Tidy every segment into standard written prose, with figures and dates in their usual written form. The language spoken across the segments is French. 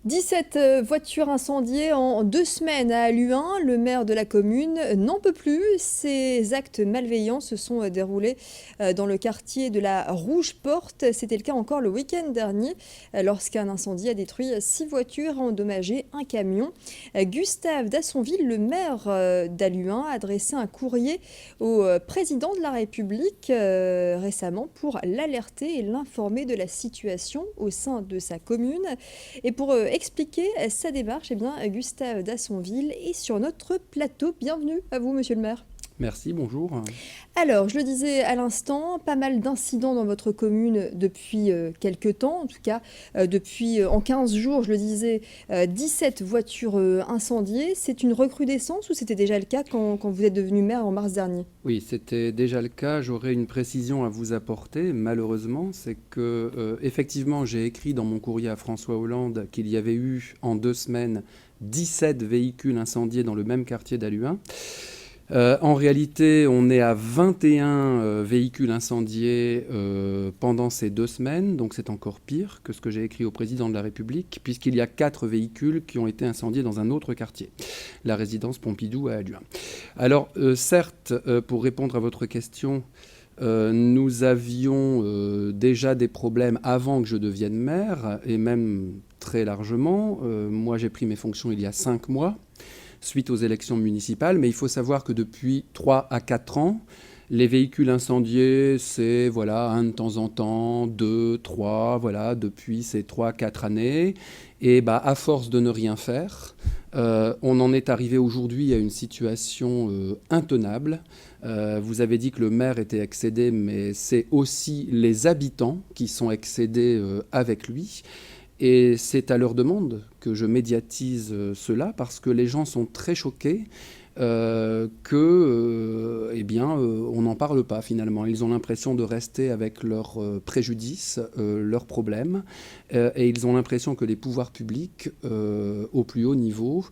17 voitures incendiées en 2 semaines à Halluin. Le maire de la commune n'en peut plus. Ces actes malveillants se sont déroulés dans le quartier de la Rouge Porte. C'était le cas encore le week-end dernier, lorsqu'un incendie a détruit 6 voitures et endommagé un camion. Gustave Dassonville, le maire d'Halluin, a adressé un courrier au président de la République récemment pour l'alerter et l'informer de la situation au sein de sa commune. Et pour expliquer sa démarche, Gustave Dassonville est sur notre plateau. Bienvenue à vous, monsieur le maire. Merci, bonjour. Alors, je le disais à l'instant, pas mal d'incidents dans votre commune depuis quelques temps, en tout cas depuis en 15 jours, je le disais, 17 voitures incendiées. C'est une recrudescence ou c'était déjà le cas quand vous êtes devenu maire en mars dernier? Oui, c'était déjà le cas. J'aurais une précision à vous apporter, malheureusement, c'est que effectivement, j'ai écrit dans mon courrier à François Hollande qu'il y avait eu en 2 semaines 17 véhicules incendiés dans le même quartier d'Halluin. En réalité, on est à 21 véhicules incendiés pendant ces 2 semaines, donc c'est encore pire que ce que j'ai écrit au président de la République, puisqu'il y a 4 véhicules qui ont été incendiés dans un autre quartier, la résidence Pompidou à Halluin. Alors, certes, pour répondre à votre question, nous avions déjà des problèmes avant que je devienne maire, et même très largement. Moi, j'ai pris mes fonctions il y a 5 mois. Suite aux élections municipales, mais il faut savoir que depuis 3 à 4 ans, les véhicules incendiés, c'est un de temps en temps, 2, 3, depuis ces 3 à 4 années. Et à force de ne rien faire, on en est arrivé aujourd'hui à une situation intenable. Vous avez dit que le maire était excédé, mais c'est aussi les habitants qui sont excédés avec lui. Et c'est à leur demande que je médiatise cela, parce que les gens sont très choqués on n'en parle pas finalement. Ils ont l'impression de rester avec leurs préjudices, leurs problèmes, et ils ont l'impression que les pouvoirs publics, au plus haut niveau,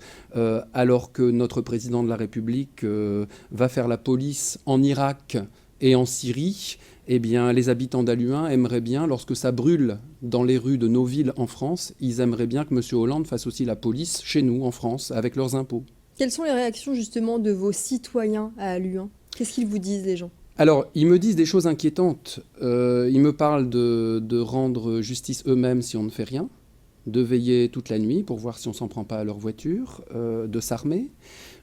alors que notre président de la République va faire la police en Irak et en Syrie, les habitants d'Halluin aimeraient bien, lorsque ça brûle dans les rues de nos villes en France, ils aimeraient bien que M. Hollande fasse aussi la police chez nous, en France, avec leurs impôts. Quelles sont les réactions justement de vos citoyens à Halluin? Qu'est-ce qu'ils vous disent, les gens? Alors, ils me disent des choses inquiétantes. Ils me parlent de rendre justice eux-mêmes si on ne fait rien, de veiller toute la nuit pour voir si on ne s'en prend pas à leur voiture, de s'armer.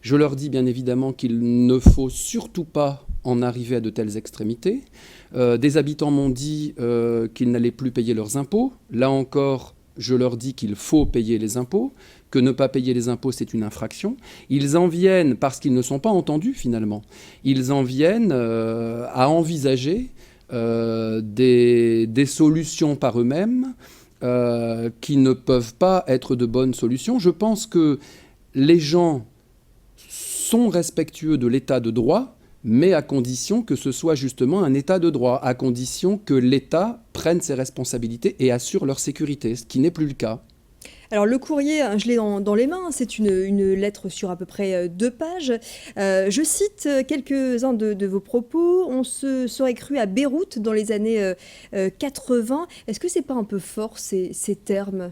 Je leur dis bien évidemment qu'il ne faut surtout pas en arriver à de telles extrémités. Des habitants m'ont dit qu'ils n'allaient plus payer leurs impôts. Là encore, je leur dis qu'il faut payer les impôts, que ne pas payer les impôts, c'est une infraction. Ils en viennent, parce qu'ils ne sont pas entendus finalement, ils en viennent à envisager des solutions par eux-mêmes qui ne peuvent pas être de bonnes solutions. Je pense que les gens sont respectueux de l'état de droit, mais à condition que ce soit justement un état de droit, à condition que l'État prenne ses responsabilités et assure leur sécurité, ce qui n'est plus le cas. Alors le courrier, je l'ai dans les mains, c'est une lettre sur à peu près 2 pages. Je cite quelques-uns de vos propos. On se serait cru à Beyrouth dans les années 80. Est-ce que c'est pas un peu fort ces termes ?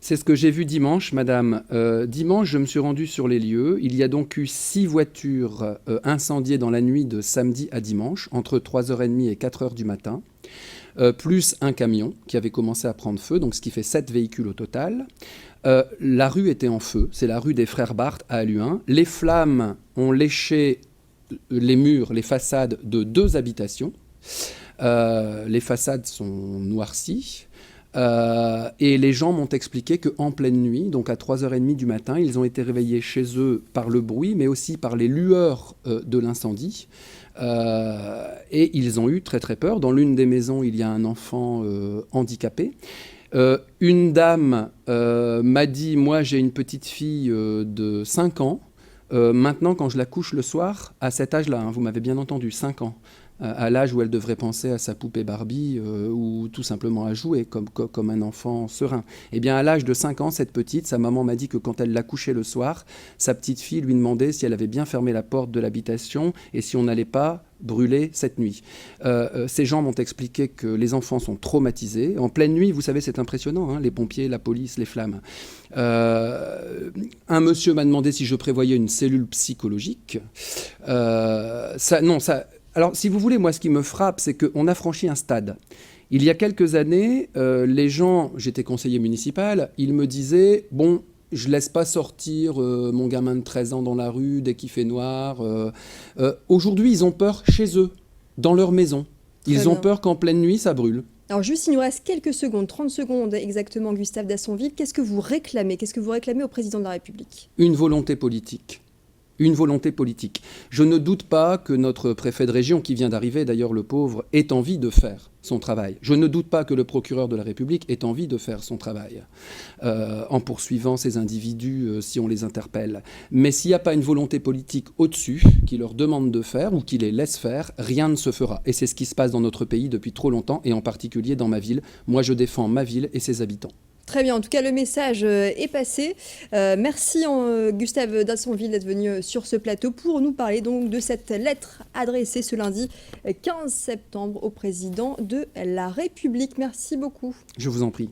C'est ce que j'ai vu dimanche, madame. Dimanche, je me suis rendu sur les lieux. Il y a donc eu 6 voitures incendiées dans la nuit de samedi à dimanche, entre 3h30 et 4h du matin, plus un camion qui avait commencé à prendre feu, donc ce qui fait 7 véhicules au total. La rue était en feu, c'est la rue des Frères Barthes à Halluin. Les flammes ont léché les murs, les façades de 2 habitations. Les façades sont noircies. Et les gens m'ont expliqué qu'en pleine nuit, donc à 3h30 du matin, ils ont été réveillés chez eux par le bruit, mais aussi par les lueurs de l'incendie. Et ils ont eu très très peur. Dans l'une des maisons, il y a un enfant handicapé. Une dame m'a dit, moi j'ai une petite fille de 5 ans. Maintenant, quand je la couche le soir, à cet âge-là, vous m'avez bien entendu, 5 ans, à l'âge où elle devrait penser à sa poupée Barbie ou tout simplement à jouer comme un enfant serein. Eh bien, à l'âge de 5 ans, cette petite, sa maman m'a dit que quand elle l'a couchée le soir, sa petite fille lui demandait si elle avait bien fermé la porte de l'habitation et si on n'allait pas brûlé cette nuit. Ces gens m'ont expliqué que les enfants sont traumatisés. En pleine nuit, vous savez, c'est impressionnant, hein, les pompiers, la police, les flammes. Un monsieur m'a demandé si je prévoyais une cellule psychologique. Alors, si vous voulez, moi, ce qui me frappe, c'est qu'on a franchi un stade. Il y a quelques années, les gens, j'étais conseiller municipal, ils me disaient, bon, je laisse pas sortir mon gamin de 13 ans dans la rue dès qu'il fait noir. Aujourd'hui, ils ont peur chez eux, dans leur maison. Ils ont peur qu'en pleine nuit, ça brûle. Alors juste, il nous reste quelques secondes, 30 secondes exactement, Gustave Dassonville. Qu'est-ce que vous réclamez? Qu'est-ce que vous réclamez au président de la République? Une volonté politique. Une volonté politique. Je ne doute pas que notre préfet de région, qui vient d'arriver, d'ailleurs le pauvre, ait envie de faire son travail. Je ne doute pas que le procureur de la République ait envie de faire son travail en poursuivant ces individus si on les interpelle. Mais s'il n'y a pas une volonté politique au-dessus qui leur demande de faire ou qui les laisse faire, rien ne se fera. Et c'est ce qui se passe dans notre pays depuis trop longtemps et en particulier dans ma ville. Moi, je défends ma ville et ses habitants. Très bien, en tout cas le message est passé. Merci Gustave Dassonville d'être venu sur ce plateau pour nous parler donc de cette lettre adressée ce lundi 15 septembre au président de la République. Merci beaucoup. Je vous en prie.